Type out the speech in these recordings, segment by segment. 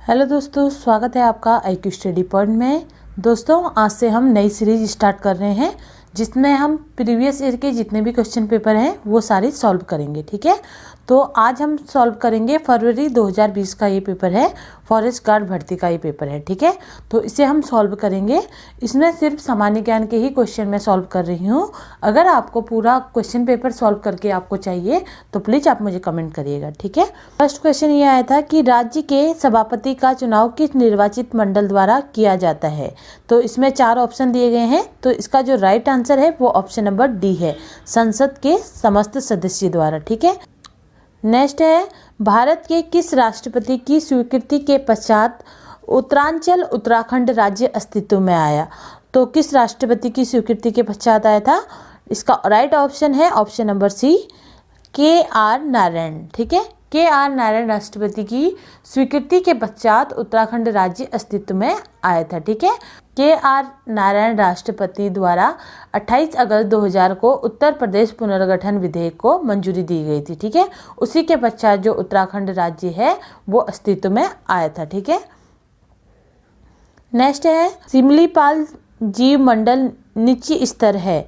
Hello दोस्तों, स्वागत है आपका IQ स्टडी पॉइंट में। दोस्तों, आज से हम नई सीरीज स्टार्ट कर रहे हैं जिसमें हम प्रीवियस ईयर के जितने भी क्वेश्चन पेपर हैं वो सारे सॉल्व करेंगे। ठीक है, तो आज हम सॉल्व करेंगे फरवरी 2020 का ये पेपर है, फॉरेस्ट गार्ड भर्ती का ये पेपर है। ठीक है, तो इसे हम सॉल्व करेंगे। इसमें सिर्फ सामान्य ज्ञान के ही क्वेश्चन मैं सॉल्व कर रही हूँ। अगर आपको पूरा क्वेश्चन पेपर सॉल्व करके आपको चाहिए तो प्लीज़ आप मुझे कमेंट करिएगा। ठीक है, फर्स्ट क्वेश्चन ये आया था कि राज्य के सभापति का चुनाव किस निर्वाचित मंडल द्वारा किया जाता है। तो इसमें 4 ऑप्शन दिए गए हैं, तो इसका जो राइट आंसर है वो ऑप्शन नंबर डी है, संसद के समस्त सदस्य द्वारा। ठीक है, नेक्स्ट है, भारत के किस राष्ट्रपति की स्वीकृति के पश्चात उत्तरांचल उत्तराखंड राज्य अस्तित्व में आया। तो किस राष्ट्रपति की स्वीकृति के पश्चात आया था, इसका राइट ऑप्शन है option number C, KR Narayan. ठीक है, KR नारायण राष्ट्रपति की स्वीकृति के पश्चात उत्तराखंड राज्य अस्तित्व में आया था। ठीक है, KR नारायण राष्ट्रपति द्वारा 28 अगस्त 2000 को उत्तर प्रदेश पुनर्गठन विधेयक को मंजूरी दी गई थी। ठीक है, उसी के पश्चात जो उत्तराखंड राज्य है वो अस्तित्व में आया था। ठीक है, नेक्स्ट है, सिमलीपाल जीव मंडल निची स्तर है,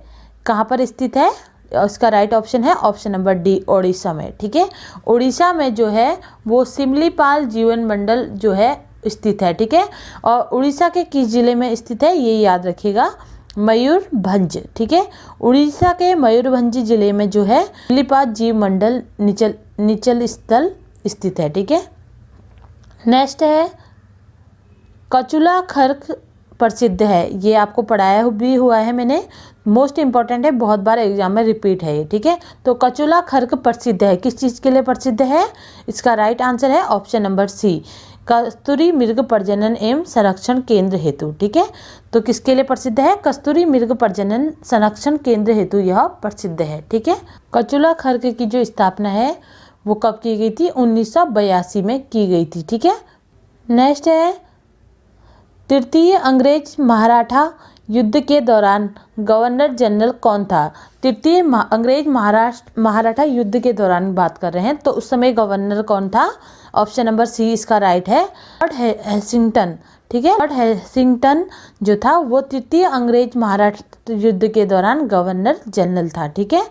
कहाँ पर स्थित है। इसका राइट ऑप्शन है ऑप्शन नंबर डी, ओडिशा में। ठीक है, ओडिशा में जो है वो सिमलीपाल जीवन मंडल जो है स्थित है। ठीक है, और उड़ीसा के किस जिले में स्थित है ये याद रखिएगा, मयूरभंज। ठीक है, उड़ीसा के मयूरभंज जिले में जो है सिमलीपाल जीव मंडल निचल स्थल स्थित है। ठीक है, नेक्स्ट है, कचुला खर्क प्रसिद्ध है, ये आपको पढ़ाया भी हुआ है मैंने, मोस्ट इंपॉर्टेंट है, बहुत बार एग्जाम में रिपीट है ये। ठीक है, तो कचुला खर्क प्रसिद्ध है, किस चीज़ के लिए प्रसिद्ध है, इसका राइट आंसर है ऑप्शन नंबर सी, कस्तूरी मृग प्रजनन एवं संरक्षण केंद्र हेतु। ठीक है, तो किसके लिए प्रसिद्ध है, कस्तूरी मृग प्रजनन संरक्षण केंद्र हेतु यह प्रसिद्ध है। ठीक है, कचुला खर्क की जो स्थापना है वो कब की गई थी, 1982 में की गई थी। ठीक है, नेक्स्ट है, तृतीय अंग्रेज मराठा युद्ध के दौरान गवर्नर जनरल कौन था। तृतीय अंग्रेज मराठा युद्ध के दौरान बात कर रहे हैं, तो उस समय गवर्नर कौन था, ऑप्शन नंबर सी इसका राइट है, लॉर्ड हेसिंगटन। ठीक है, लॉर्ड हेसिंगटन जो था वो तृतीय अंग्रेज मराठा युद्ध के दौरान गवर्नर जनरल था। ठीक है,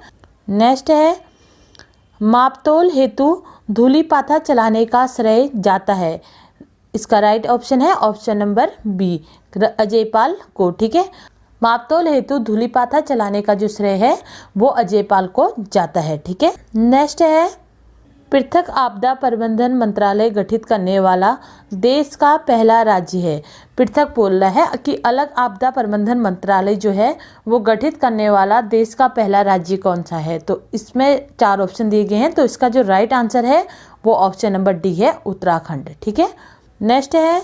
नेक्स्ट है, मापतोल हेतु धूलिपाथा चलाने का श्रेय जाता है, इसका राइट ऑप्शन है ऑप्शन नंबर बी, अजयपाल को। ठीक है, मापतोल हेतु धूलिपाथा चलाने का जो श्रेय है वो अजयपाल को जाता है। ठीक है, नेक्स्ट है, पृथक आपदा प्रबंधन मंत्रालय गठित करने वाला देश का पहला राज्य है। पृथक बोल रहा है कि अलग आपदा प्रबंधन मंत्रालय जो है वो गठित करने वाला देश का पहला राज्य कौन सा है। तो इसमें 4 ऑप्शन दिए गए हैं, तो इसका जो राइट आंसर है वो ऑप्शन नंबर डी है, उत्तराखंड। ठीक है, नेक्स्ट है,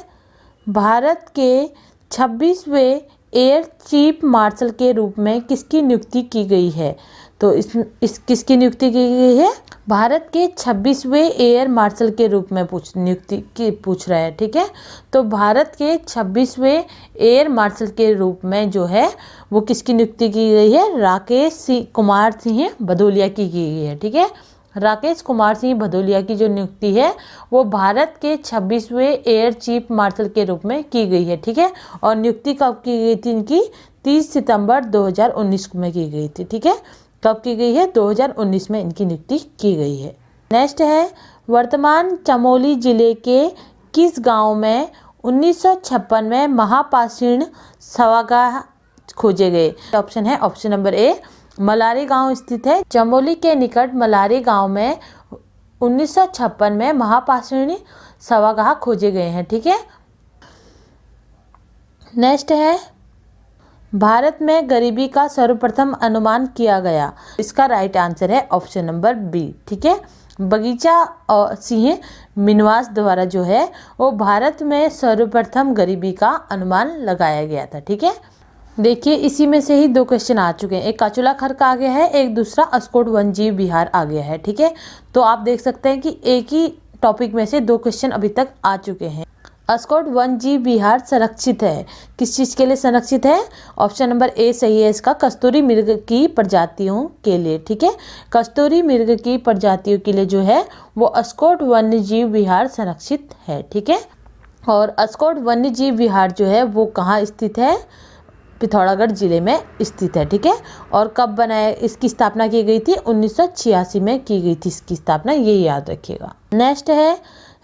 भारत के 26वें एयर चीफ मार्शल के रूप में किसकी नियुक्ति की गई है। तो इस किसकी नियुक्ति की गई है, भारत के 26वें एयर मार्शल के रूप में नियुक्ति की पूछ रहा है। ठीक है, तो भारत के 26वें एयर मार्शल के रूप में जो है वो किसकी नियुक्ति की गई है, राकेश कुमार सिंह भदौरिया की गई है। ठीक है, राकेश कुमार सिंह भदौरिया की जो नियुक्ति है वो भारत के 26वें एयर चीफ मार्शल के रूप में की गई है। ठीक है, और नियुक्ति कब की गई थी इनकी, 30 सितंबर 2019 में की गई थी। ठीक है, कब की गई है, 2019 में इनकी नियुक्ति की गई है। नेक्स्ट है, वर्तमान चमोली जिले के किस गांव में 1956 में महापाषाण सभागाह खोजे गए। ऑप्शन है ऑप्शन नंबर ए, मलारी गांव स्थित है, चमोली के निकट मलारी गांव में 1956 में महापाषाण सभागाह खोजे गए हैं। ठीक है, नेक्स्ट है, भारत में गरीबी का सर्वप्रथम अनुमान किया गया, इसका राइट आंसर है ऑप्शन नंबर बी। ठीक है, बगीचा और सिंह मिनवास द्वारा जो है वो भारत में सर्वप्रथम गरीबी का अनुमान लगाया गया था। ठीक है, देखिए इसी में से ही 2 क्वेश्चन आ चुके हैं, एक कचुला खर्क आ गया है, एक दूसरा अस्कोट वन्यजीव विहार आ गया है। ठीक है, तो आप देख सकते हैं कि एक ही टॉपिक में से 2 क्वेश्चन अभी तक आ चुके हैं। अस्कोट वन्यजीव विहार संरक्षित है, किस चीज़ के लिए संरक्षित है, ऑप्शन नंबर ए सही है इसका, कस्तूरी मृग की प्रजातियों के लिए। ठीक है, कस्तूरी मृग की प्रजातियों के लिए जो है वो अस्कोट वन्यजीव विहार संरक्षित है। ठीक है, और अस्कोट वन्य जीव विहार जो है वो कहाँ स्थित है, पिथौरागढ़ जिले में स्थित है, ठीक है। और कब बनाया, इसकी स्थापना की गई थी 1986 में की गई थी इसकी स्थापना, ये याद रखिएगा। नेक्स्ट है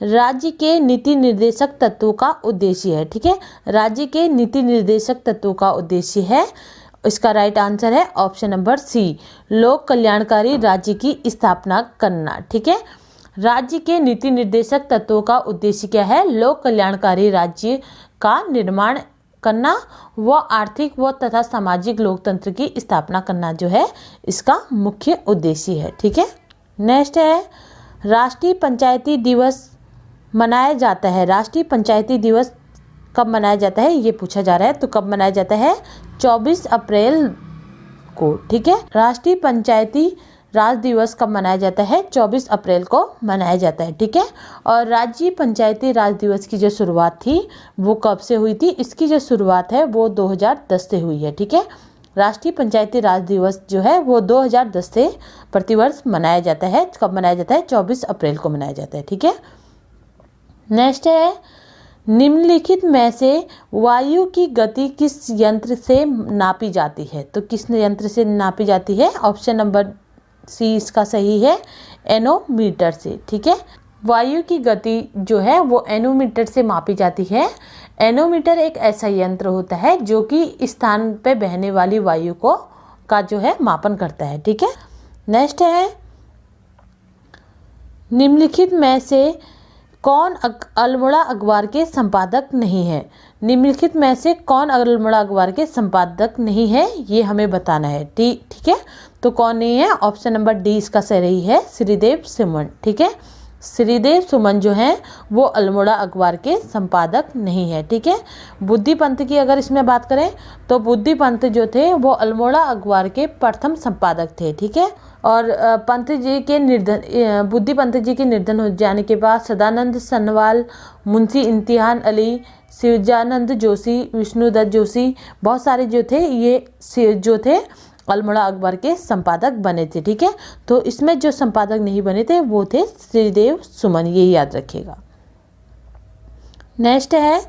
राज्य के नीति निर्देशक तत्वों का उद्देश्य है, ठीक है। राज्य के नीति निर्देशक तत्वों का उद्देश्य है, इसका राइट आंसर है ऑप्शन नंबर सी, लोक कल्याणकारी राज्य की स्थापना करना, ठीक है। राज्य के नीति निर्देशक तत्वों का उद्देश्य क्या है, लोक कल्याणकारी राज्य का निर्माण करना, व आर्थिक व तथा सामाजिक लोकतंत्र की स्थापना करना जो है इसका मुख्य उद्देश्य है, ठीक है। नेक्स्ट है राष्ट्रीय पंचायती दिवस मनाया जाता है, राष्ट्रीय पंचायती दिवस कब मनाया जाता है ये पूछा जा रहा है। तो कब मनाया जाता है, 24 अप्रैल को, ठीक है। राष्ट्रीय पंचायती राज दिवस कब मनाया जाता है, 24 अप्रैल को मनाया जाता है, ठीक है। और राज्य पंचायती राज दिवस की जो शुरुआत थी वो कब से हुई थी, इसकी जो शुरुआत है वो 2010 से हुई है, ठीक है। राष्ट्रीय पंचायती राज दिवस जो है वो 2010 से प्रतिवर्ष मनाया जाता है। कब मनाया जाता है, 24 अप्रैल को मनाया जाता है, ठीक है। नेक्स्ट है निम्नलिखित में से वायु की गति किस यंत्र से नापी जाती है, तो किस यंत्र से नापी जाती है, ऑप्शन नंबर सी इसका सही है, एनोमीटर से, ठीक है। वायु की गति जो है वो एनोमीटर से मापी जाती है। एनोमीटर एक ऐसा यंत्र होता है जो कि स्थान पे बहने वाली वायु को का जो है मापन करता है, ठीक है। नेक्स्ट है निम्नलिखित में से कौन अल्मोड़ा अखबार के संपादक नहीं है, निम्नलिखित में से कौन अल्मोड़ा अखबार के संपादक नहीं है ये हमें बताना है, ठीक है। तो कौन नहीं है, ऑप्शन नंबर डी इसका सही है, श्रीदेव सुमन, ठीक है। श्रीदेव सुमन जो हैं वो अल्मोड़ा अखबार के संपादक नहीं है, ठीक है। बुद्धि पंथ की अगर इसमें बात करें तो बुद्धि पंथ जो थे वो अल्मोड़ा अखबार के प्रथम संपादक थे, ठीक है। और बुद्धि पंत जी के निर्धन हो जाने के बाद सदानंद सनवाल, मुंशी इम्तिहान अली, शिवजानंद जोशी, विष्णुदत्त जोशी, बहुत सारे जो थे ये जो थे अल्मोड़ा अखबार के संपादक बने थे, ठीक है। तो इसमें जो संपादक नहीं बने थे वो थे श्रीदेव सुमन, ये याद रखिएगा। नेक्स्ट है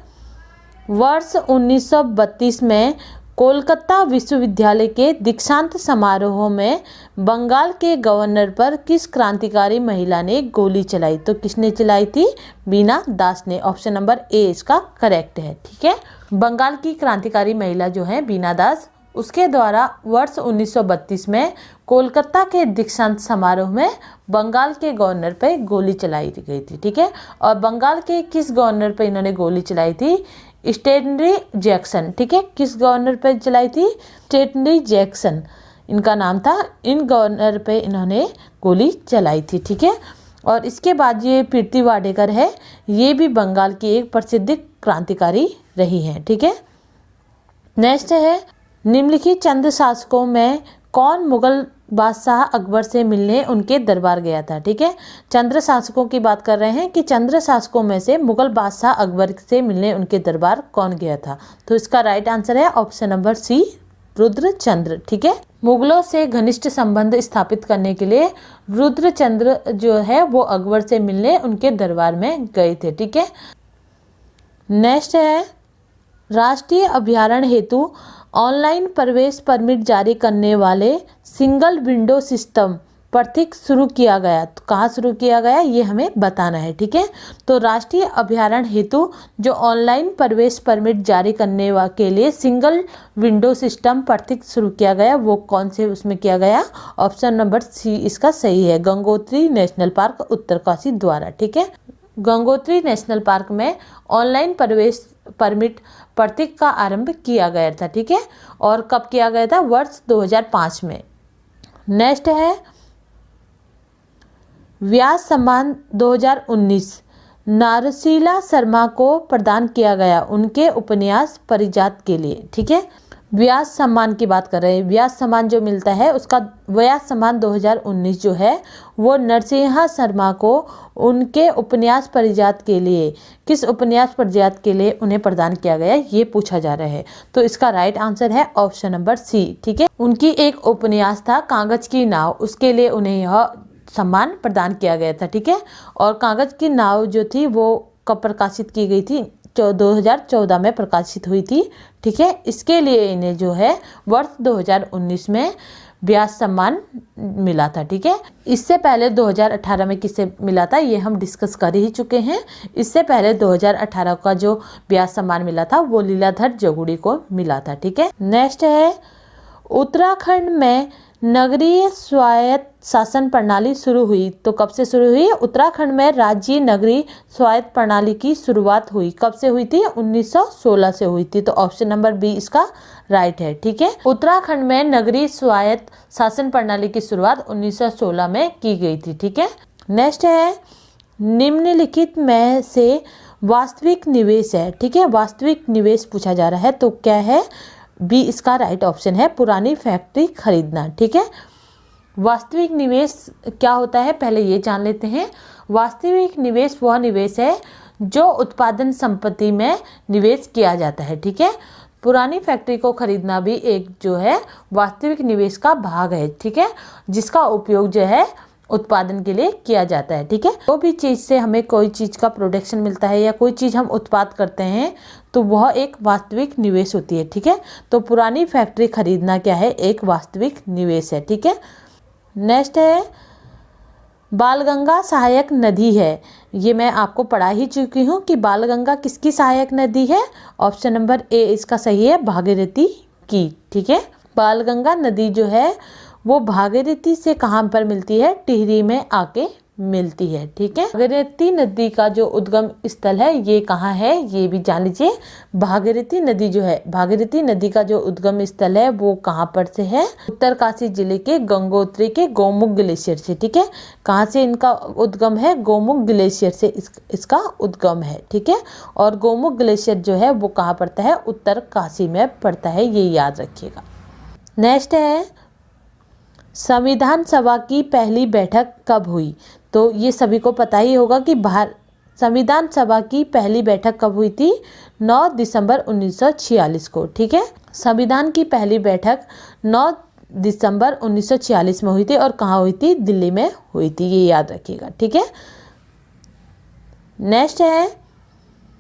वर्ष 1932 में कोलकाता विश्वविद्यालय के दीक्षांत समारोह में बंगाल के गवर्नर पर किस क्रांतिकारी महिला ने गोली चलाई, तो किसने चलाई थी, बीना दास ने, ऑप्शन नंबर ए इसका करेक्ट है, ठीक है। बंगाल की क्रांतिकारी महिला जो है बीना दास, उसके द्वारा वर्ष 1932 में कोलकाता के दीक्षांत समारोह में बंगाल के गवर्नर पर गोली चलाई गई थी, ठीक है। और बंगाल के किस गवर्नर पर इन्होंने गोली चलाई थी, स्टेनली जैक्सन, ठीक है। किस गवर्नर पे चलाई थी, स्टेनली जैक्सन इनका नाम था, इन गवर्नर पे इन्होंने गोली चलाई थी, ठीक है। और इसके बाद ये प्रीति वाडेकर है, ये भी बंगाल की एक प्रसिद्ध क्रांतिकारी रही हैं, ठीक है। नेक्स्ट है निम्नलिखित चंद शासकों में कौन मुगल बादशाह अकबर से मिलने उनके दरबार गया था, ठीक है। चंद्र शासकों की बात कर रहे हैं कि चंद्र शासकों में से मुगल बादशाह अकबर से मिलने उनके दरबार कौन गया था, तो इसका राइट आंसर है ऑप्शन नंबर सी, रुद्रचंद्र, ठीक है। मुगलों से घनिष्ठ संबंध स्थापित करने के लिए रुद्रचंद्र जो है वो अकबर से मिलने उनके दरबार में गए थे, ठीक है। नेक्स्ट है राष्ट्रीय अभ्यारण्य हेतु ऑनलाइन प्रवेश परमिट जारी करने वाले सिंगल विंडो सिस्टम प्रतीक शुरू किया गया, तो कहाँ शुरू किया गया ये हमें बताना है, ठीक है। तो राष्ट्रीय अभ्यारण्य हेतु जो ऑनलाइन प्रवेश परमिट जारी करने के लिए सिंगल विंडो सिस्टम प्रतीक शुरू किया गया, वो कौन से उसमें किया गया, ऑप्शन नंबर सी इसका सही है, गंगोत्री नेशनल पार्क उत्तरकाशी द्वारा, ठीक है। गंगोत्री नेशनल पार्क में ऑनलाइन प्रवेश परमिट प्रतीक का आरंभ किया गया था, ठीक है। और कब किया गया था, वर्ष 2005 में। नेक्स्ट है व्यास सम्मान 2019 नारसीला शर्मा को प्रदान किया गया उनके उपन्यास परिजात के लिए, ठीक है। व्यास सम्मान की बात कर रहे हैं, व्यास सम्मान जो मिलता है उसका व्यास सम्मान 2019 जो है वो नरसिंहा शर्मा को उनके उपन्यास परिजात के लिए, किस उपन्यास परिजात के लिए उन्हें प्रदान किया गया ये पूछा जा रहा है। तो इसका राइट आंसर है ऑप्शन नंबर सी, ठीक है। उनकी एक उपन्यास था कागज की नाव, उसके लिए उन्हें यह सम्मान प्रदान किया गया था, ठीक है। और कागज की नाव जो थी वो कब प्रकाशित की गई थी? 2014 में प्रकाशित हुई थी। ठीक है, इसके लिए इन्हें जो है वर्ष 2019 में व्यास सम्मान मिला था। ठीक है, इससे पहले 2018 में किसे मिला था ये हम डिस्कस कर ही चुके हैं। इससे पहले 2018 का जो व्यास सम्मान मिला था वो लीलाधर जगुड़ी को मिला था। ठीक है, नेक्स्ट है उत्तराखंड में नगरीय स्वायत्त शासन प्रणाली शुरू हुई। तो कब से शुरू हुई? उत्तराखंड में राज्य नगरीय स्वायत्त प्रणाली की शुरुआत हुई। कब से हुई थी? 1916 से हुई थी। तो ऑप्शन नंबर बी इसका राइट है। ठीक है, उत्तराखंड में नगरीय स्वायत्त शासन प्रणाली की शुरुआत 1916 में की गई थी। ठीक है, नेक्स्ट है निम्नलिखित में से वास्तविक निवेश है। ठीक है, वास्तविक निवेश पूछा जा रहा है तो क्या है? बी इसका राइट ऑप्शन है, पुरानी फैक्ट्री खरीदना। ठीक है, वास्तविक निवेश क्या होता है पहले ये जान लेते हैं। वास्तविक निवेश वह निवेश है जो उत्पादन संपत्ति में निवेश किया जाता है। ठीक है, पुरानी फैक्ट्री को खरीदना भी एक जो है वास्तविक निवेश का भाग है। ठीक है, जिसका उपयोग जो है उत्पादन के लिए किया जाता है। ठीक है, तो भी चीज़ से हमें कोई चीज़ का प्रोडक्शन मिलता है या कोई चीज़ हम उत्पाद करते हैं तो वह एक वास्तविक निवेश होती है। ठीक है, तो पुरानी फैक्ट्री खरीदना क्या है? एक वास्तविक निवेश है। ठीक है, नेक्स्ट है बालगंगा सहायक नदी है। ये मैं आपको पढ़ा ही चुकी हूँ कि बालगंगा किसकी सहायक नदी है। ऑप्शन नंबर ए इसका सही है, भागीरथी की। ठीक है, बालगंगा नदी जो है वो भागीरथी से कहाँ पर मिलती है? टिहरी में आके मिलती है। ठीक है, भागीरथी नदी का जो उद्गम स्थल है ये कहाँ है ये भी जान लीजिए। भागीरथी नदी जो है, भागीरथी नदी का जो उद्गम स्थल है वो कहाँ पर से है? उत्तरकाशी जिले के गंगोत्री के गोमुख ग्लेशियर से। ठीक है, कहाँ से इनका उद्गम है? गोमुख ग्लेशियर से इसका उद्गम है। ठीक है, और गोमुख ग्लेशियर जो है वो कहाँ पड़ता है? उत्तरकाशी में पड़ता है, ये याद रखिएगा। नेक्स्ट है संविधान सभा की पहली बैठक कब हुई? तो ये सभी को पता ही होगा कि संविधान सभा की पहली बैठक कब हुई थी? 9 दिसंबर 1946 को। ठीक है, संविधान की पहली बैठक 9 दिसंबर 1946 में हुई थी और कहाँ हुई थी? दिल्ली में हुई थी, ये याद रखिएगा। ठीक है, नेक्स्ट है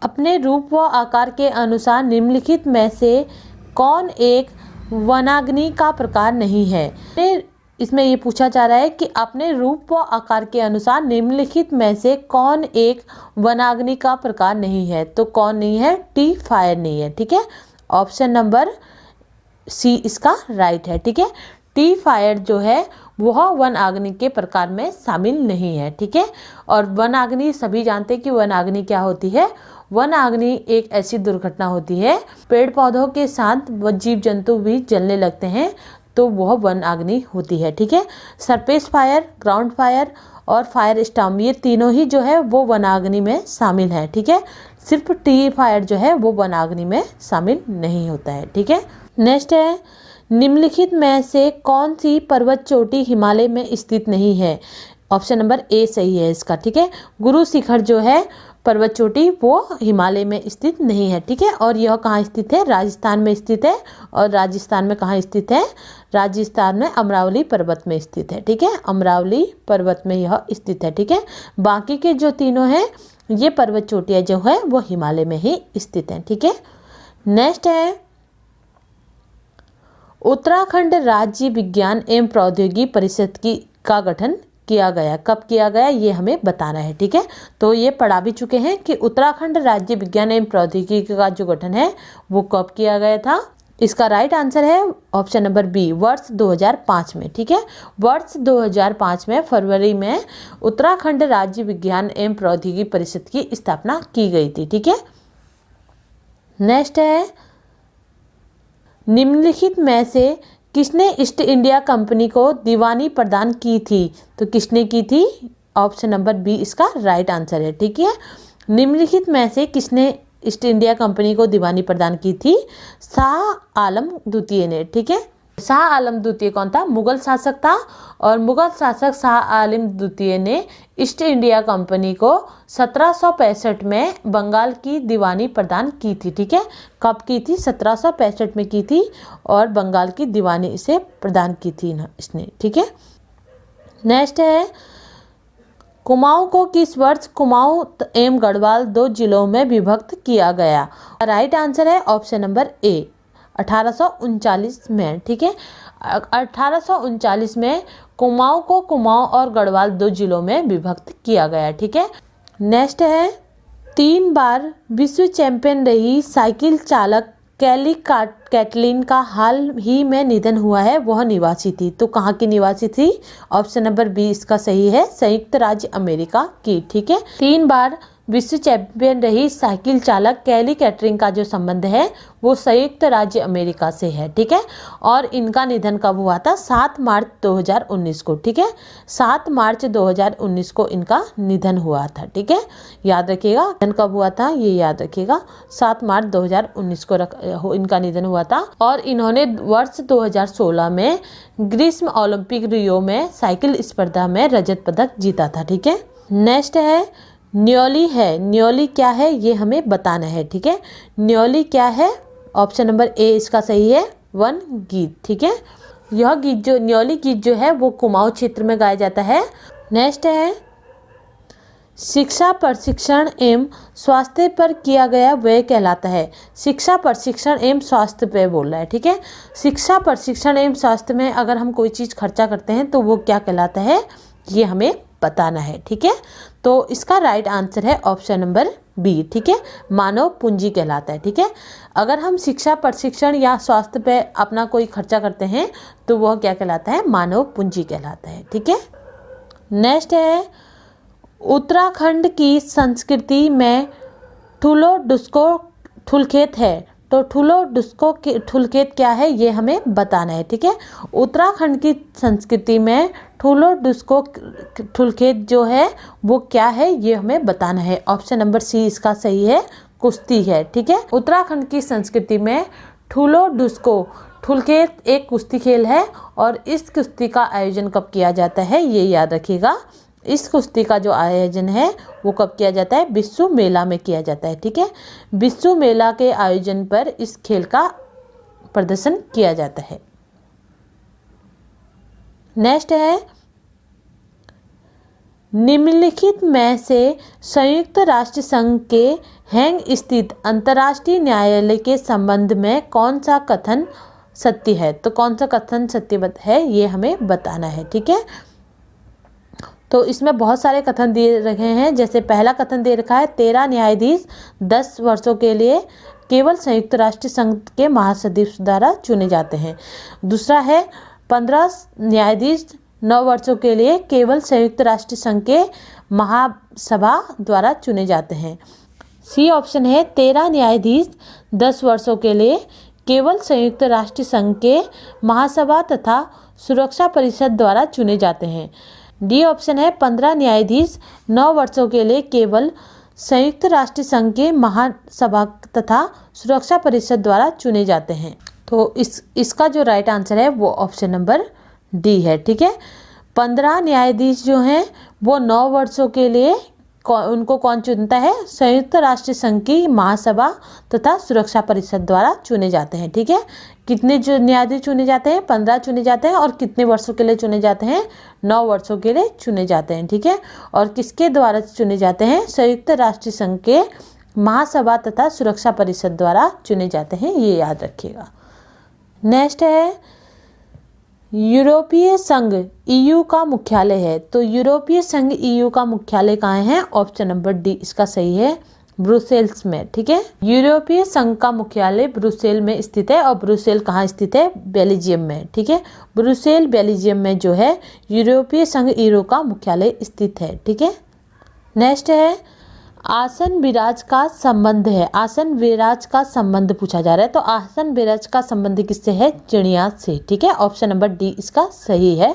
अपने रूप व आकार के अनुसार निम्नलिखित में से कौन एक वनाग्नि का प्रकार नहीं है? इसमें ये पूछा जा रहा है कि अपने रूप व आकार के अनुसार निम्नलिखित में से कौन एक वनाग्नि का प्रकार नहीं है? तो कौन नहीं है? टी फायर नहीं है। ठीक है, ऑप्शन नंबर सी इसका राइट है। ठीक है, टी फायर जो है वह वन अग्नि के प्रकार में शामिल नहीं है। ठीक है, और वन अग्नि सभी जानते हैं कि वन अग्नि क्या होती है। वन अग्नि एक ऐसी दुर्घटना होती है, पेड़ पौधों के साथ व जीव जंतु भी जलने लगते हैं तो वह वन अग्नि होती है। ठीक है, सरफेस फायर, ग्राउंड फायर और फायर स्टॉर्म ये तीनों ही जो है वो वन अग्नि में शामिल है। ठीक है, सिर्फ टी फायर जो है वो वन अग्नि में शामिल नहीं होता है। ठीक है, नेक्स्ट है निम्नलिखित में से कौन सी पर्वत चोटी हिमालय में स्थित नहीं है? ऑप्शन नंबर ए सही है इसका। ठीक है, गुरु शिखर जो है पर्वत चोटी वो हिमालय में स्थित नहीं है। ठीक है, और यह कहाँ स्थित है? राजस्थान में स्थित है। और राजस्थान में कहाँ स्थित है? राजस्थान में अमरावली पर्वत में स्थित है। ठीक है, अमरावली पर्वत में यह स्थित है। ठीक है, बाकी के जो तीनों हैं ये पर्वत चोटियाँ जो है वो हिमालय में ही स्थित हैं। ठीक है, नेक्स्ट है उत्तराखंड राज्य विज्ञान एवं प्रौद्योगिकी परिषद का गठन किया गया। कब किया गया ये हमें बताना है। ठीक है, तो ये पढ़ा भी चुके हैं कि उत्तराखंड राज्य विज्ञान एवं प्रौद्योगिकी का जो गठन है वो कब किया गया था। इसका राइट आंसर है ऑप्शन नंबर बी, वर्ष 2005 में। ठीक है, वर्ष 2005 में फरवरी में उत्तराखंड राज्य विज्ञान एवं प्रौद्योगिकी परिषद की स्थापना की गई थी। ठीक है, नेक्स्ट है निम्नलिखित में से किसने ईस्ट इंडिया कंपनी को दीवानी प्रदान की थी? तो किसने की थी? ऑप्शन नंबर बी इसका राइट आंसर है। ठीक है, निम्नलिखित में से किसने ईस्ट इंडिया कंपनी को दीवानी प्रदान की थी? शाह आलम द्वितीय ने। ठीक है, शाह आलम द्वितीय कौन था? मुगल शासक था और मुगल शासक शाह आलम द्वितीय ने ईस्ट इंडिया कंपनी को 1765 में बंगाल की दीवानी प्रदान की थी। ठीक है, कब की थी? 1765 में की थी और बंगाल की दीवानी इसे प्रदान की थी इसने। ठीक है, नेक्स्ट है कुमाऊं को किस वर्ष कुमाऊं एवं गढ़वाल 2 जिलों में विभक्त किया गया? राइट आंसर है ऑप्शन नंबर ए 1839 में। ठीक है, 1839 में कुमाऊं को कुमाऊं और गढ़वाल 2 जिलों में विभक्त किया गया। ठीक है, नेक्स्ट है 3 बार विश्व चैंपियन रही साइकिल चालक कैली कैटलिन का हाल ही में निधन हुआ है, वह निवासी थी। तो कहाँ की निवासी थी? ऑप्शन नंबर बी इसका सही है, संयुक्त राज्य अमेरिका की। ठीक है, 3 बार विश्व चैंपियन रही साइकिल चालक कैली कैटरिंग का जो संबंध है वो संयुक्त राज्य अमेरिका से है। ठीक है, और इनका निधन कब हुआ था? 7 मार्च 2019 को। ठीक है, 7 मार्च 2019 को इनका निधन हुआ था। ठीक है, याद रखिएगा निधन कब हुआ था, ये याद रखिएगा 7 मार्च 2019 को इनका निधन हुआ था। और इन्होंने वर्ष 2016 में ग्रीष्म ओलंपिक रियो में साइकिल स्पर्धा में रजत पदक जीता था। ठीक है, नेक्स्ट है न्योली है। न्योली क्या है ये हमें बताना है। ठीक है, न्योली क्या है? ऑप्शन नंबर ए इसका सही है, वन गीत। ठीक है, यह गीत जो न्योली गीत जो है वो कुमाऊं क्षेत्र में गाया जाता है। नेक्स्ट है शिक्षा प्रशिक्षण एवं स्वास्थ्य पर किया गया व्यय कहलाता है। शिक्षा प्रशिक्षण एवं स्वास्थ्य पे बोल रहा है। ठीक है, शिक्षा प्रशिक्षण एवं स्वास्थ्य में अगर हम कोई चीज़ खर्चा करते हैं तो वो क्या कहलाता है, ये हमें बताना है। ठीक है, तो इसका राइट आंसर है ऑप्शन नंबर बी। ठीक है, मानव पूंजी कहलाता है। ठीक है, अगर हम शिक्षा प्रशिक्षण या स्वास्थ्य पे अपना कोई खर्चा करते हैं तो वह क्या कहलाता है? मानव पूंजी कहलाता है। ठीक है, नेक्स्ट है उत्तराखंड की संस्कृति में ठुलो डुस्को ठुलखेत है। तो ठुलो डुस्को ठुलखेत क्या है ये हमें बताना है। ठीक है, उत्तराखंड की संस्कृति में ठुलो डुस्को ठुलखेत जो है वो क्या है ये हमें बताना है। ऑप्शन नंबर सी इसका सही है, कुश्ती है। ठीक है, उत्तराखंड की संस्कृति में ठुलो डुस्को ठुलखेत एक कुश्ती खेल है और इस कुश्ती का आयोजन कब किया जाता है ये याद रखिएगा। इस कुश्ती का जो आयोजन है वो कब किया जाता है? विश्व मेला में किया जाता है। ठीक है, विश्व मेला के आयोजन पर इस खेल का प्रदर्शन किया जाता है। नेक्स्ट है निम्नलिखित में से संयुक्त राष्ट्र संघ के हेग स्थित अंतर्राष्ट्रीय न्यायालय के संबंध में कौन सा कथन सत्य है? तो कौन सा कथन सत्य है ये हमें बताना है। ठीक है, तो इसमें बहुत सारे कथन दे रखे हैं। जैसे पहला कथन दे रखा है 13 न्यायाधीश 10 वर्षों के लिए केवल संयुक्त राष्ट्र संघ के महासचिव द्वारा चुने जाते हैं। दूसरा है 15 न्यायाधीश 9 वर्षों के लिए केवल संयुक्त राष्ट्र संघ के महासभा द्वारा चुने जाते हैं। सी ऑप्शन है 13 न्यायाधीश 10 वर्षों के लिए केवल संयुक्त राष्ट्र संघ के महासभा तथा सुरक्षा परिषद द्वारा चुने जाते हैं। डी ऑप्शन है 15 न्यायाधीश 9 वर्षों के लिए केवल संयुक्त राष्ट्र संघ के महासभा तथा सुरक्षा परिषद द्वारा चुने जाते हैं। तो इसका जो राइट आंसर है वो ऑप्शन नंबर डी है। ठीक है, 15 न्यायाधीश जो हैं वो 9 वर्षों के लिए उनको कौन चुनता है? संयुक्त राष्ट्र संघ की महासभा तथा सुरक्षा परिषद द्वारा चुने जाते हैं। ठीक है, कितने जो न्यायाधीश चुने जाते हैं? 15 चुने जाते हैं। और कितने वर्षों के लिए चुने जाते हैं? 9 वर्षों के लिए चुने जाते हैं। ठीक है, और किसके द्वारा चुने जाते हैं? संयुक्त राष्ट्र संघ के महासभा तथा सुरक्षा परिषद द्वारा चुने जाते हैं, ये याद रखिएगा। नेक्स्ट है यूरोपीय संघ ईयू का मुख्यालय है। तो यूरोपीय संघ ईयू का मुख्यालय कहाँ है? ऑप्शन नंबर डी इसका सही है, ब्रुसेल्स में। ठीक है, यूरोपीय संघ का मुख्यालय ब्रुसेल में स्थित है। और ब्रुसेल कहाँ स्थित है? बेल्जियम में। ठीक है, ब्रुसेल बेल्जियम में जो है यूरोपीय संघ ईयू का मुख्यालय स्थित है। ठीक है, नेक्स्ट है आसन विराज का संबंध है। आसन विराज का संबंध पूछा जा रहा है। तो आसन विराज का संबंध किससे है? चिड़िया से। ठीक है, ऑप्शन नंबर डी इसका सही है।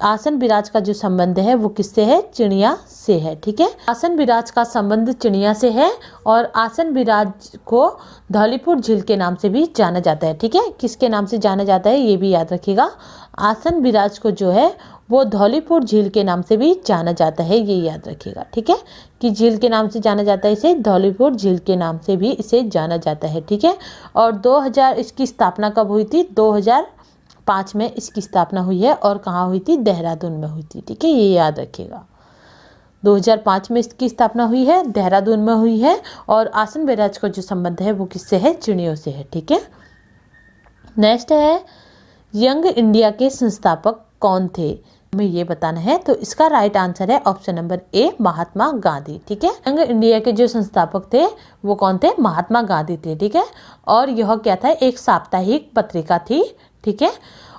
आसन विराज का जो संबंध है वो किससे है? चिड़िया से है। ठीक है, आसन विराज का संबंध चिड़िया से है। और आसन विराज को धौलीपुर झील के नाम से भी जाना जाता है। ठीक है, किसके नाम से जाना जाता है ये भी याद रखिएगा। आसन विराज को जो है वो धौलीपुर झील के नाम से भी जाना जाता है, ये याद रखिएगा। ठीक है, कि झील के नाम से जाना जाता है इसे, धौलीपुर झील के नाम से भी इसे जाना जाता है। ठीक है, और 2000 इसकी स्थापना कब हुई थी? 2005 में इसकी स्थापना हुई है। और कहाँ हुई थी? देहरादून में हुई थी। ठीक है, ये याद रखिएगा। 2005 में इसकी स्थापना हुई है, देहरादून में हुई है। और आसन बैराज का जो संबंध है वो किससे है? चिड़ियों से है। ठीक है। नेक्स्ट है, यंग इंडिया के संस्थापक कौन थे? हमें ये बताना है। तो इसका राइट आंसर है option number A, Mahatma Gandhi. ठीक है। यंग इंडिया के जो संस्थापक थे वो कौन थे? महात्मा गांधी थे। ठीक है। और यह क्या था? एक साप्ताहिक पत्रिका थी। ठीक है।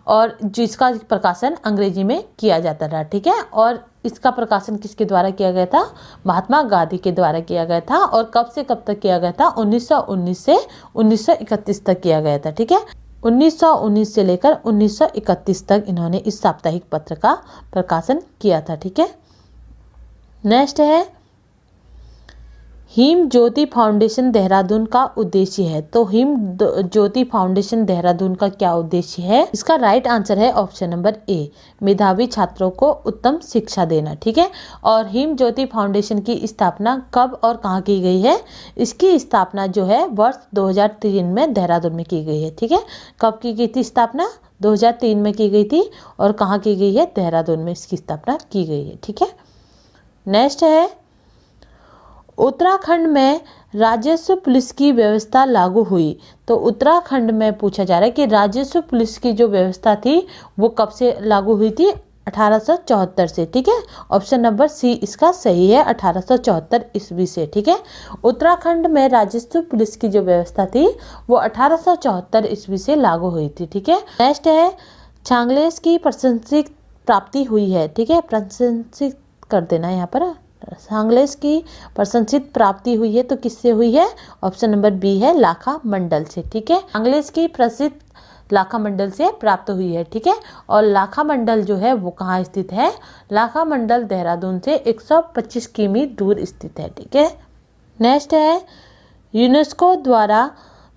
और जिसका प्रकाशन अंग्रेजी में किया जाता था। ठीक है। और इसका प्रकाशन किसके द्वारा किया गया था? महात्मा गांधी के द्वारा किया गया था। और कब से कब तक किया गया था? 1919 से 1931 तक किया गया था। ठीक है। 1919 से लेकर 1931 तक इन्होंने इस साप्ताहिक पत्र का प्रकाशन किया था। ठीक है। नेक्स्ट है, हिम ज्योति फाउंडेशन देहरादून का उद्देश्य है। तो हिम ज्योति फाउंडेशन देहरादून का क्या उद्देश्य है? इसका राइट आंसर है ऑप्शन नंबर ए, मेधावी छात्रों को उत्तम शिक्षा देना। ठीक है। और हिम ज्योति फाउंडेशन की स्थापना कब और कहाँ की गई है? इसकी स्थापना जो है वर्ष 2003 में देहरादून में की गई है। ठीक है। कब की गई थी स्थापना? 2003 में की गई थी। और कहाँ की गई है? देहरादून में इसकी स्थापना की गई है। ठीक है। नेक्स्ट है, उत्तराखंड में राजस्व पुलिस की व्यवस्था लागू हुई। तो उत्तराखंड में पूछा जा रहा है कि राजस्व पुलिस की जो व्यवस्था थी वो कब से लागू हुई थी? 1874 से। ठीक है। ऑप्शन नंबर सी इसका सही है, 1874 ईस्वी से। ठीक है। उत्तराखंड में राजस्व पुलिस की जो व्यवस्था थी वो 1874 ईस्वी से लागू हुई थी। ठीक है। नेक्स्ट है, चांगलेस की प्रशंसित प्राप्ति हुई है। ठीक है। प्रशंसित कर देना यहाँ पर, सांगलेस की प्रशंसित प्राप्ति हुई है तो किससे हुई है? ऑप्शन नंबर बी है, लाखा मंडल से। ठीक है। सांगलेस की प्रसिद्ध लाखा मंडल से प्राप्त हुई है। ठीक है। और लाखा मंडल जो है वो कहाँ स्थित है? लाखा मंडल देहरादून से 125 किमी दूर स्थित है। ठीक है। नेक्स्ट है, यूनेस्को द्वारा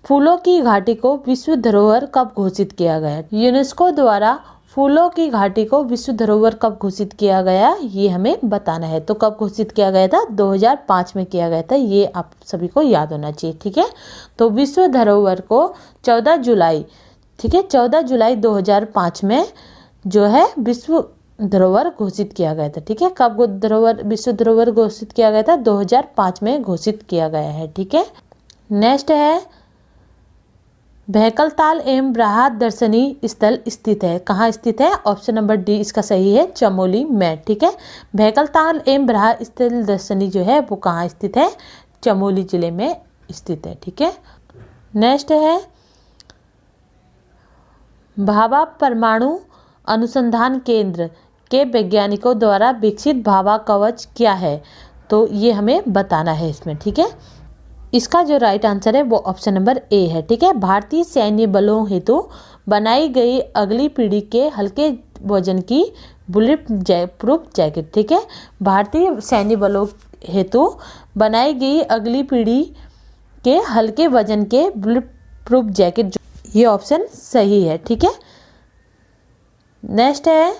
फूलों की घाटी को विश्व धरोहर कब घोषित किया गया? यूनेस्को द्वारा फूलों की घाटी को विश्व धरोहर कब घोषित किया गया, ये हमें बताना है। तो कब घोषित किया गया था? 2005 में किया गया था। ये आप सभी को याद होना चाहिए। ठीक है। तो विश्व धरोहर को 14 जुलाई, ठीक है, 14 जुलाई 2005 में जो है विश्व धरोहर घोषित किया गया था। ठीक है। कब विश्व धरोहर घोषित किया गया था? 2005 में घोषित किया गया है। ठीक है। नेक्स्ट है, भैकलताल एवं ब्राहा दर्शनीय स्थल स्थित है। कहाँ स्थित है? ऑप्शन नंबर डी इसका सही है, चमोली में। ठीक है। भैकलताल एवं ब्राहा स्थल दर्शनी जो है वो कहाँ स्थित है? चमोली जिले में स्थित है। ठीक है। नेक्स्ट है, भाभा परमाणु अनुसंधान केंद्र के वैज्ञानिकों द्वारा विकसित भाभा कवच क्या है? तो ये हमें बताना है इसमें। ठीक है। इसका जो राइट आंसर है वो ऑप्शन नंबर ए है। ठीक है। भारतीय सैन्य बलों हेतु बनाई गई अगली पीढ़ी के हल्के वजन की बुलेट प्रूफ जैकेट। ठीक है। भारतीय सैन्य बलों हेतु बनाई गई अगली पीढ़ी के हल्के वजन के बुलेट प्रूफ जैकेट, ये ऑप्शन सही है। ठीक है। नेक्स्ट है,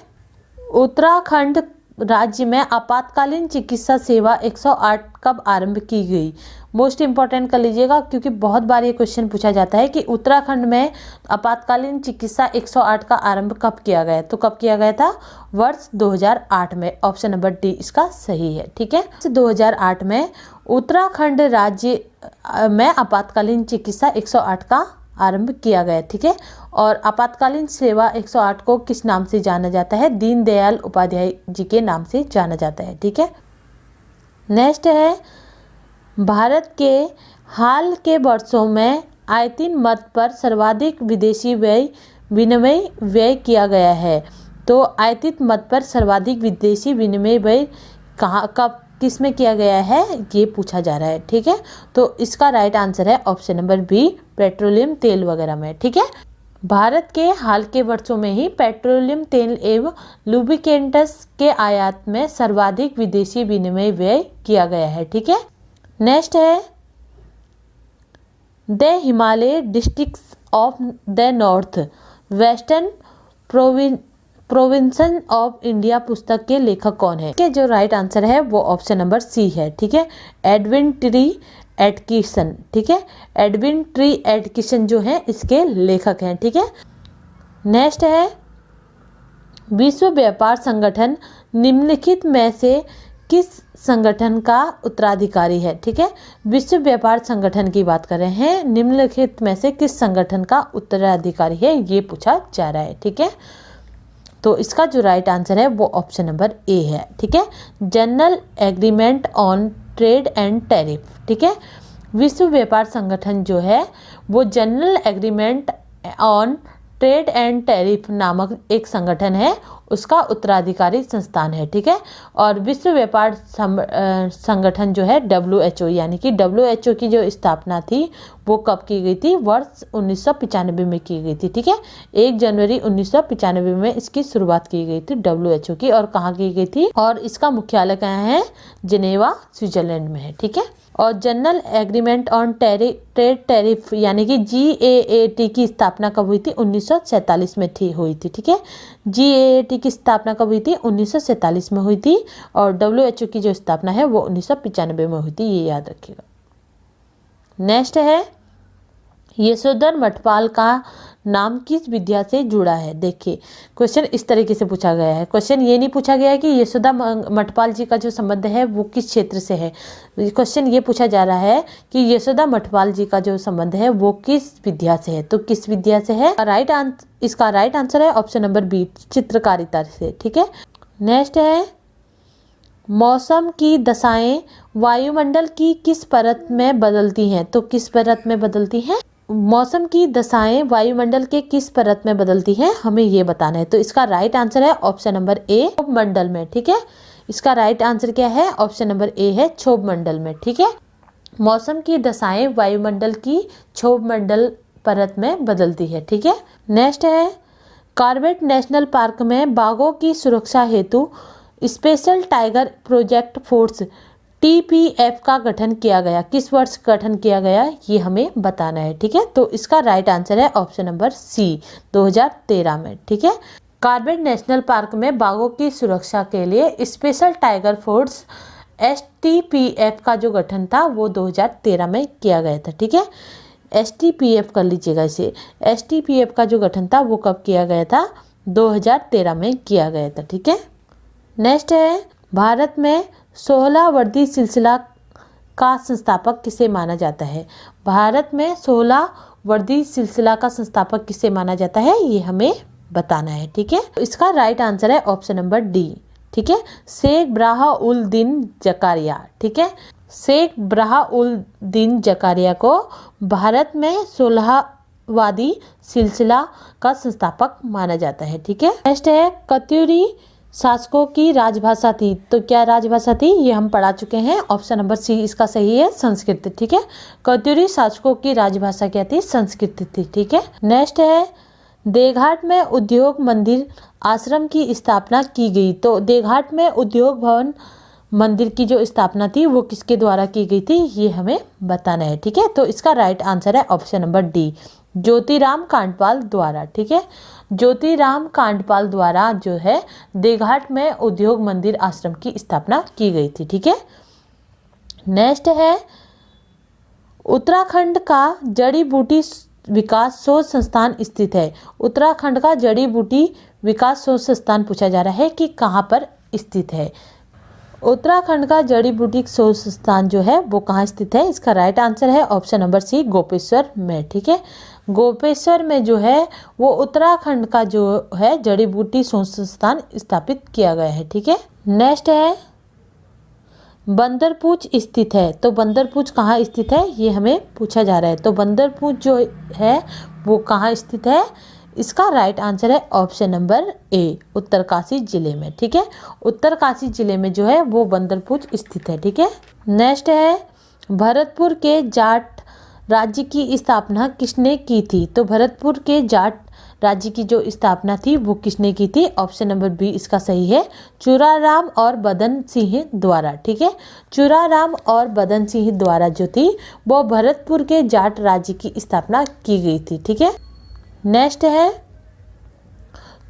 उत्तराखंड राज्य में आपातकालीन चिकित्सा सेवा 108 कब आरंभ की गई? मोस्ट इंपॉर्टेंट कर लीजिएगा क्योंकि बहुत बार ये क्वेश्चन पूछा जाता है कि उत्तराखंड में आपातकालीन चिकित्सा 108 का आरंभ कब किया गया? तो कब किया गया था? वर्ष 2008 में। ऑप्शन नंबर डी इसका सही है। ठीक है। 2008 में उत्तराखंड राज्य में आपातकालीन चिकित्सा 108 का आरंभ किया गया। ठीक है। और आपातकालीन सेवा 108 को किस नाम से जाना जाता है? दीनदयाल उपाध्याय जी के नाम से जाना जाता है। ठीक है। नेक्स्ट है, भारत के हाल के वर्षों में आयातित मद पर सर्वाधिक विदेशी विनिमय व्यय किया गया है। तो आयातित मद पर सर्वाधिक विदेशी विनिमय व्यय कहाँ, कब, किस में किया गया है, ये पूछा जा रहा है। ठीक है। तो इसका राइट आंसर है ऑप्शन नंबर बी, पेट्रोलियम तेल वगैरह में। ठीक है। भारत के हाल के वर्षों में ही पेट्रोलियम तेल एवं लुब्रिकेंट्स के आयात में सर्वाधिक विदेशी विनिमय व्यय किया गया है। ठीक है। नेक्स्ट है, the Himalaya districts of the north western provinces of India पुस्तक के लेखक कौन है? इसके जो राइट आंसर है वो ऑप्शन नंबर सी है। ठीक है। एडविन ट्री एटकिसन। ठीक है। एडविन ट्री एटकिसन जो है इसके लेखक हैं। ठीक है। नेक्स्ट है, विश्व व्यापार संगठन निम्नलिखित में से किस संगठन का उत्तराधिकारी है? ठीक है, विश्व व्यापार संगठन की बात कर रहे हैं। निम्नलिखित में से किस संगठन का उत्तराधिकारी है, ये पूछा जा रहा है। ठीक है, तो इसका जो राइट आंसर है वो ऑप्शन नंबर ए है। ठीक है, general agreement on trade and tariff. ठीक है, विश्व व्यापार संगठन जो है वो general agreement on trade and tariff नामक एक संगठन है, उसका उत्तराधिकारी संस्थान है। ठीक है, और विश्व व्यापार संगठन जो है WHO, यानी कि WHO की जो स्थापना थी वो कब की गई थी? वर्ष 1995 में की गई थी। ठीक है, 1 जनवरी 1995 में इसकी शुरुआट की गई थी WHO की। और कहाँ की गई थी? और इसका मुख्यालय कहाँ है? जिनेवा, स्विट्जरलैंड में है। ठीक है, और general agreement on trade tariff यानी कि GAAT की स्थापना कब हुई थी? 1947 में हुई थी। ठीक है, GAAT की स्थापना कब हुई थी? 1947 में हुई थी। और WHO की जो स्थापना है वो 1995 में हुई थी, ये याद रखिएगा। नेक्स्ट है, यशोधर मठपाल का नाम किस विद्या से जुड़ा है? देखिए, क्वेश्चन इस तरीके से पूछा गया है। क्वेश्चन ये नहीं पूछा गया है कि यशोदा मठपाल जी का जो संबंध है वो किस क्षेत्र से है। क्वेश्चन ये पूछा जा रहा है कि यशोदा मठपाल जी का जो संबंध है वो किस विद्या से है। तो किस विद्या से है? इसका राइट आंसर है ऑप्शन नंबर बी, चित्रकारिता से। ठीक है, नेक्स्ट है, मौसम की दशाएं वायुमंडल की किस परत में बदलती हैं? तो किस परत में बदलती हैं? मौसम की दशाएं वायुमंडल के किस परत में बदलती हैं, हमें ये बताना है। तो इसका राइट आंसर है ऑप्शन नंबर ए, क्षोभ मंडल में। ठीक है, इसका राइट आंसर क्या है? ऑप्शन नंबर ए है, क्षोभ मंडल में। ठीक है, मौसम की दशाएं वायुमंडल की क्षोभ मंडल परत में बदलती है। ठीक है, नेक्स्ट है, कॉर्बेट नेशनल पार्क में बाघों की सुरक्षा हेतु special tiger project force TPF का गठन किया गया। किस वर्ष गठन किया गया, ये हमें बताना है। ठीक है, तो इसका राइट आंसर है ऑप्शन नंबर सी, 2013 में। ठीक है, कॉर्बेट नेशनल पार्क में बाघों की सुरक्षा के लिए स्पेशल टाइगर फोर्स STPF का जो गठन था वो 2013 में किया गया था। ठीक है, STPF कर लीजिएगा इसे। STPF का जो गठन था वो कब किया गया था? 2013 में किया गया था। ठीक है, नेक्स्ट है, भारत में 16 वर्दी सिलसिला का संस्थापक किसे माना जाता है? भारत में 16 वर्दी सिलसिला का संस्थापक किसे माना जाता है, ये हमें बताना है। ठीक है, तो इसका राइट आंसर है ऑप्शन नंबर डी। ठीक है, शेख बहाउद्दीन जकारिया। ठीक है, शेख बहाउद्दीन जकारिया को भारत में 16 वादी सिलसिला का संस्थापक माना जाता है। ठीक है, नेक्स्ट है, कत्यूरी शासकों की राजभाषा थी। तो क्या राजभाषा थी, ये हम पढ़ा चुके हैं। ऑप्शन नंबर सी इसका सही है, संस्कृत। ठीक है, कत्यूरी शासकों की राजभाषा क्या थी? संस्कृत थी। ठीक है, नेक्स्ट है, देवघाट में उद्योग मंदिर आश्रम की स्थापना की गई। तो देवघाट में उद्योग भवन मंदिर की जो स्थापना थी वो किसके द्वारा की गई थी, ये हमें बताना है। ठीक है, तो इसका राइट आंसर है option number D, Jyotiram Kandpal द्वारा। ठीक है, ज्योतिराम कांडपाल द्वारा जो है देवघाट में उद्योग मंदिर आश्रम की स्थापना की गई थी। ठीक है, नेक्स्ट है, उत्तराखंड का जड़ी बूटी विकास शोध संस्थान स्थित है। उत्तराखंड का जड़ी बूटी विकास शोध संस्थान पूछा जा रहा है कि कहाँ पर स्थित है। उत्तराखंड का जड़ी बूटी शोध संस्थान जो है वो कहाँ स्थित है? इसका राइट आंसर है ऑप्शन नंबर सी, गोपेश्वर में। ठीक है, गोपेश्वर में जो है वो उत्तराखंड का जो है जड़ी बूटी शोध संस्थान स्थापित किया गया है। ठीक है, नेक्स्ट है, बंदरपूछ स्थित है। तो बंदरपूछ कहाँ स्थित है, ये हमें पूछा जा रहा है। तो बंदरपूछ जो है वो कहाँ स्थित है? इसका राइट आंसर है ऑप्शन नंबर ए, उत्तरकाशी जिले में। ठीक है, उत्तरकाशी जिले में जो है वो बंदरपूछ स्थित है। ठीक है, नेक्स्ट है, भरतपुर के जाट राज्य की स्थापना किसने की थी? तो भरतपुर के जाट राज्य की जो स्थापना थी वो किसने की थी? ऑप्शन नंबर बी इसका सही है, चूराराम और बदन सिंह द्वारा। ठीक है, चूराराम और बदन सिंह द्वारा जो थी वो भरतपुर के जाट राज्य की स्थापना की गई थी। ठीक है, नेक्स्ट है,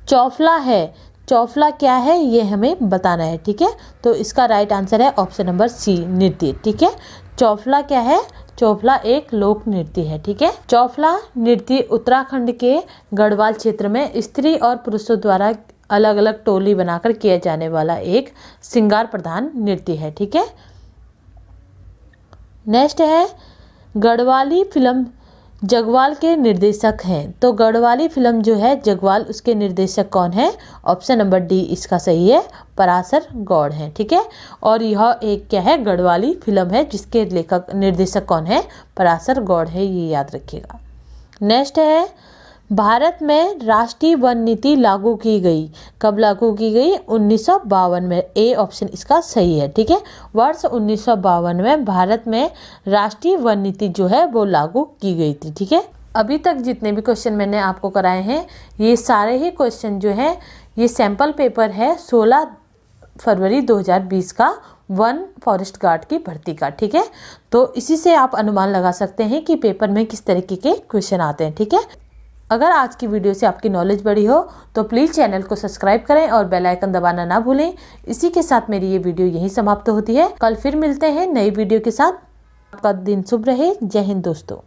चौफला है। चौफला क्या है ये हमें बताना है। ठीक है, तो इसका राइट आंसर है ऑप्शन नंबर सी, नृत्य। ठीक है, चौफला क्या है? चौफला एक लोक नृत्य है। ठीक है, चौफला नृत्य उत्तराखंड के गढ़वाल क्षेत्र में स्त्री और पुरुषों द्वारा अलग अलग टोली बनाकर किया जाने वाला एक श्रृंगार प्रधान नृत्य है। ठीक है, नेक्स्ट है गढ़वाली फिल्म जगवाल के निर्देशक हैं। तो गढ़वाली फिल्म जो है जगवाल, उसके निर्देशक कौन है? ऑप्शन नंबर डी इसका सही है, पराशर गौड़ हैं। ठीक है, और यह एक क्या है? गढ़वाली फिल्म है जिसके निर्देशक कौन है? पराशर गौड़ है, ये याद रखिएगा। नेक्स्ट है भारत में राष्ट्रीय वन नीति लागू की गई। कब लागू की गई? 1952 में। ए ऑप्शन इसका सही है। ठीक है, वर्ष 1952 में भारत में राष्ट्रीय वन नीति जो है वो लागू की गई थी। ठीक है, अभी तक जितने भी क्वेश्चन मैंने आपको कराए हैं ये सारे ही क्वेश्चन जो है ये सैंपल पेपर है 16 फरवरी 2020 का वन फॉरेस्ट गार्ड की भर्ती का। ठीक है, तो इसी से आप अनुमान लगा सकते हैं कि पेपर में किस तरीके के क्वेश्चन आते हैं। ठीक है, अगर आज की वीडियो से आपकी नॉलेज बढ़ी हो तो प्लीज़ चैनल को सब्सक्राइब करें और बेल आइकन दबाना ना भूलें। इसी के साथ मेरी ये वीडियो यहीं समाप्त होती है। कल फिर मिलते हैं नई वीडियो के साथ। आपका दिन शुभ रहे। जय हिंद दोस्तों।